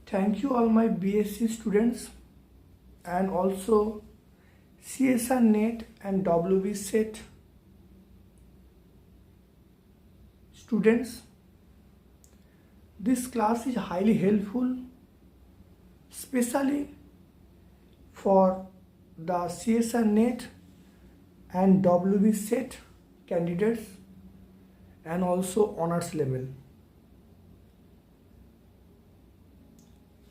Thank you all my B.SC students and also CSIR NET and WB set students. This class is highly helpful, especially for the CSIR NET and WB set candidates and also honors level.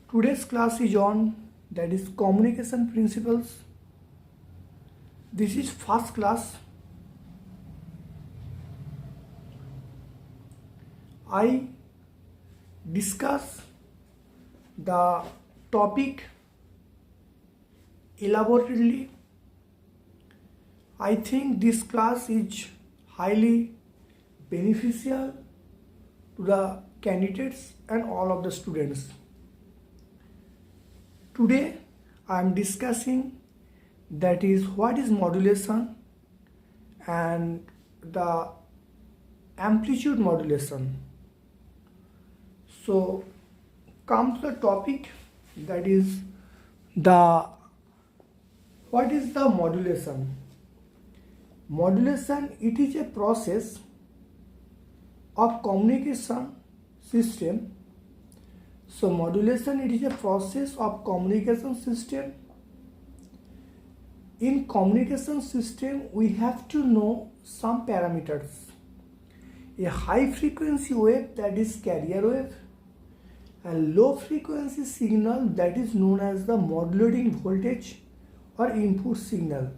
Today's class is on that is communication principles. This is first class. I discuss the topic elaborately. I think this class is highly beneficial to the candidates and all of the students. Today I am discussing that is what is modulation and the amplitude modulation. So come to the topic, that is what is the modulation. Modulation, it is a process of communication system. So modulation, it is a process of communication system. In communication system we have to know some parameters. A high frequency wave, that is carrier wave, and low frequency signal, that is known as the modulating voltage or input signal,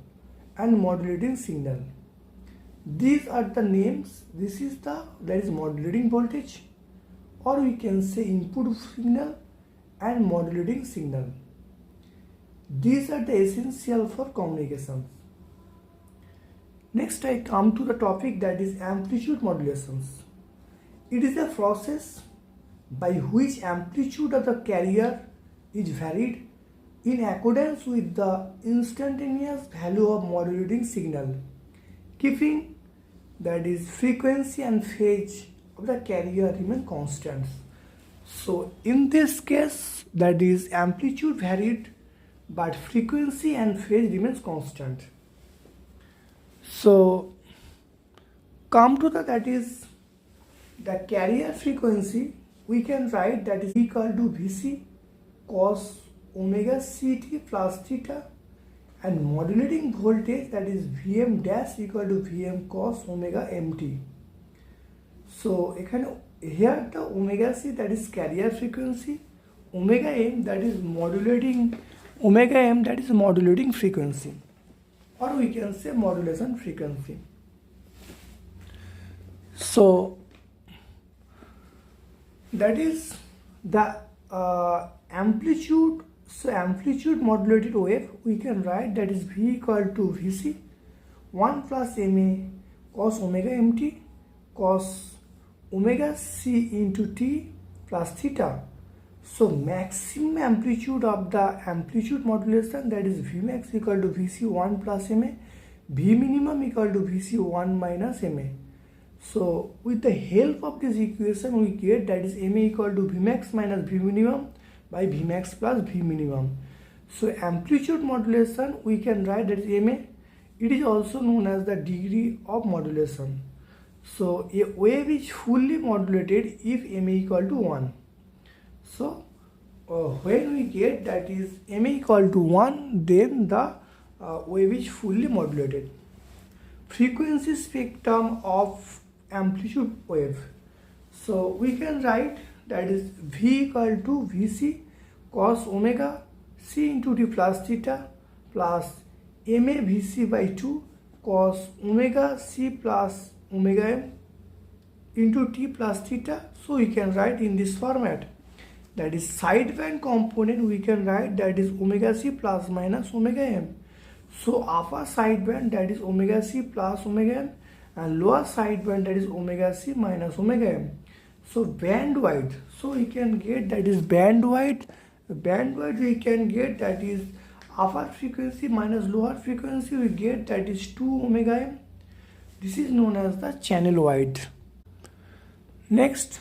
and modulating signal. These are the names. This is that is modulating voltage, or we can say input signal and modulating signal. These are the essential for communication. Next I come to the topic, that is amplitude modulations. It is a process by which amplitude of the carrier is varied in accordance with the instantaneous value of modulating signal, keeping that is frequency and phase of the carrier remain constant. So in this case, that is amplitude varied but frequency and phase remains constant. So come to that is the carrier frequency. We can write that is equal to Vc cos omega ct plus theta, and modulating voltage, that is Vm dash equal to Vm cos omega mt. So here the omega c, that is carrier frequency, omega m, that is modulating frequency, or we can say modulation frequency. So that is the amplitude. So amplitude modulated wave, we can write that is V equal to Vc 1 plus Ma cos omega mt cos omega c into t plus theta. So maximum amplitude of the amplitude modulation, that is Vmax equal to Vc 1 plus Ma, V minimum equal to Vc 1 minus Ma. So with the help of this equation we get that is Ma equal to Vmax minus V minimum by Vmax plus V minimum. So amplitude modulation, we can write that is Ma. It is also known as the degree of modulation. So a wave is fully modulated if Ma equal to 1. So when we get that is Ma equal to 1, then the wave is fully modulated. Frequency spectrum of amplitude wave. So we can write that is V equal to Vc cos omega c into t plus theta plus Ma Vc by 2 cos omega c plus omega m into t plus theta. So we can write in this format. That is sideband component, we can write that is omega c plus minus omega m. So upper sideband, that is omega c plus omega m, and lower sideband, that is omega c minus omega m. So bandwidth, so we can get that is bandwidth we can get that is upper frequency minus lower frequency, we get that is 2 omega m. This is known as the channel width. Next,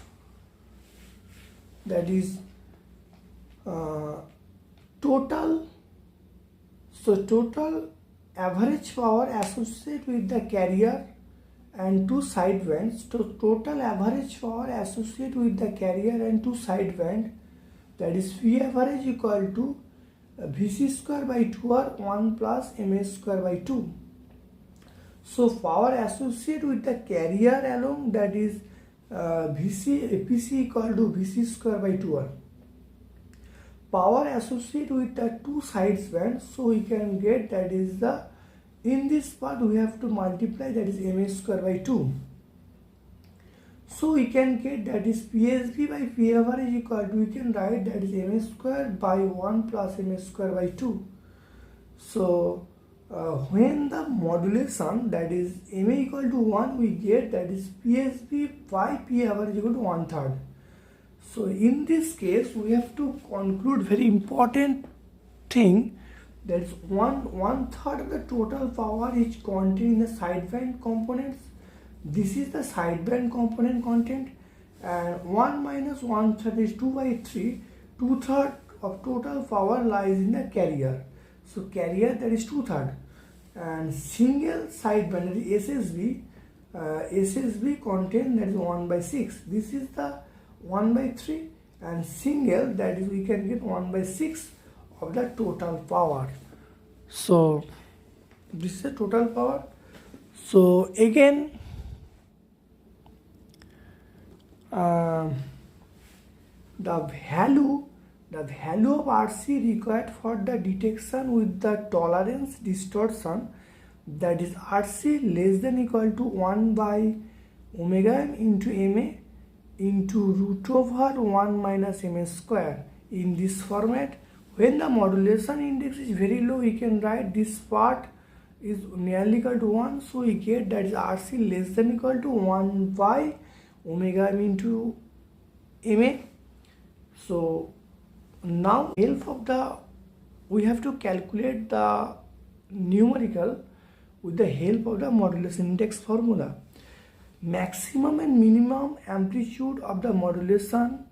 that is total average power associated with the carrier and two sidebands. So total average power associated with the carrier and two sideband, that is V average equal to Vc square by 2 or 1 plus Ms square by 2. So power associated with the carrier alone, that is APC equal to Vc square by 2r. Power associated with the two sides band, so we can get, that is the, in this part we have to multiply, that is Ms square by 2. So we can get, that is PSB by P average equal to, we can write, that is Ms square by 1 plus Ms square by 2. So when the modulation, that is Ma equal to 1, we get, that is PSB by P average equal to 1/3. So in this case we have to conclude very important thing, that is 1/3 of the total power is contained in the sideband components. This is the sideband component content, and 1 minus 1/3 is 2/3. 2/3 of total power lies in the carrier. So carrier, that is 2/3, and single sideband, that is SSB content, that is 1/6. This is the 1/3, and single, that is we can get 1/6 of the total power. So this is the total power. So again, the value of RC required for the detection with the tolerance distortion, that is RC less than equal to 1 by omega m into Ma into root over 1 minus Ms square. In this format, when the modulation index is very low, we can write this part is nearly equal to 1, so we get, that is RC less than equal to 1 by omega m into Ma. So now we have to calculate the numerical with the help of the modulation index formula. Maximum and minimum amplitude of the modulation,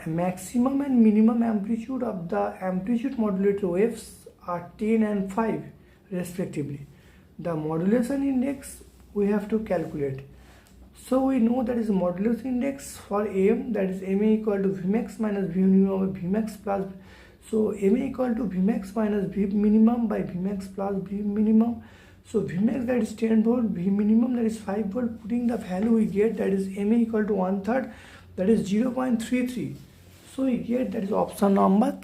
maximum and minimum amplitude of the amplitude modulated waves are 10 and 5 respectively. The modulation index we have to calculate. So we know that is modulation index for AM, that is Ma equal to Vmax minus V minimum over Vmax plus. So Ma equal to Vmax minus V minimum by Vmax plus V minimum. So Vmax, that is 10 volt, V minimum, that is 5 volt. Putting the value we get, that is Ma equal to 1/3, that is 0.33. So we get, that is option number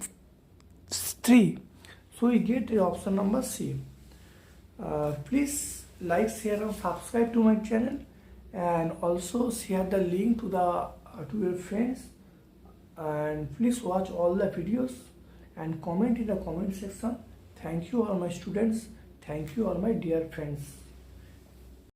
3. So we get the option number C. Please like, share and subscribe to my channel, and also share the link to your friends, and please watch all the videos and comment in the comment section. Thank you all my students. Thank you all my dear friends.